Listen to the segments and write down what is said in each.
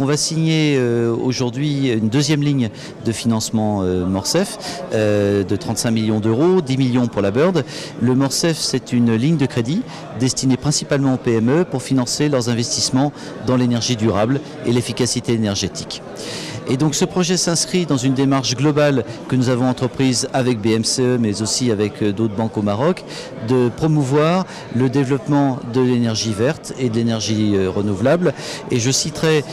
Donc on va signer aujourd'hui une deuxième ligne de financement Morcef de 35 millions d'euros, 10 millions pour la Bird. Le Morcef, c'est une ligne de crédit destinée principalement aux PME pour financer leurs investissements dans l'énergie durable et l'efficacité énergétique. Et donc ce projet s'inscrit dans une démarche globale que nous avons entreprise avec BMCE, mais aussi avec d'autres banques au Maroc, de promouvoir le développement de l'énergie verte et de l'énergie renouvelable. Et je citerai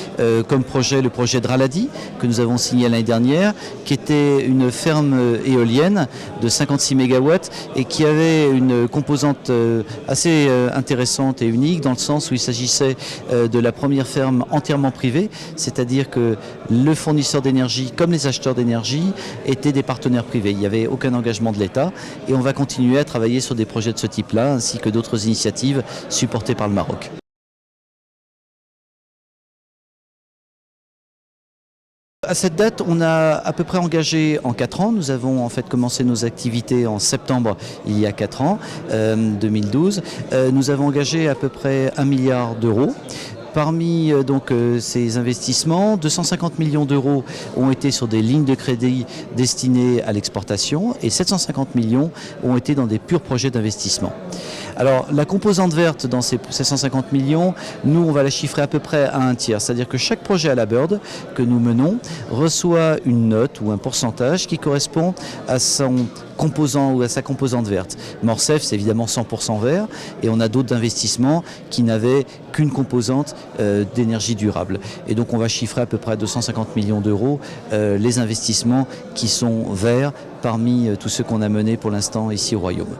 comme projet le projet de Raladi, que nous avons signé l'année dernière, qui était une ferme éolienne de 56 MW et qui avait une composante assez intéressante et unique, dans le sens où il s'agissait de la première ferme entièrement privée, c'est-à-dire que le fournisseurs d'énergie comme les acheteurs d'énergie étaient des partenaires privés. Il n'y avait aucun engagement de l'État et on va continuer à travailler sur des projets de ce type-là ainsi que d'autres initiatives supportées par le Maroc. À cette date, on a à peu près engagé en 4 ans. Nous avons en fait commencé nos activités en septembre il y a 4 ans, 2012. Nous avons engagé à peu près 1 milliard d'euros. Parmi ces investissements, 250 millions d'euros ont été sur des lignes de crédit destinées à l'exportation et 750 millions ont été dans des purs projets d'investissement. Alors la composante verte dans ces 750 millions, nous on va la chiffrer à peu près à un tiers. C'est-à-dire que chaque projet à la Bird que nous menons reçoit une note ou un pourcentage qui correspond à son composant ou à sa composante verte. Morcef, c'est évidemment 100% vert et on a d'autres investissements qui n'avaient qu'une composante d'énergie durable. Et donc on va chiffrer à peu près à 250 millions d'euros les investissements qui sont verts parmi tous ceux qu'on a menés pour l'instant ici au Royaume.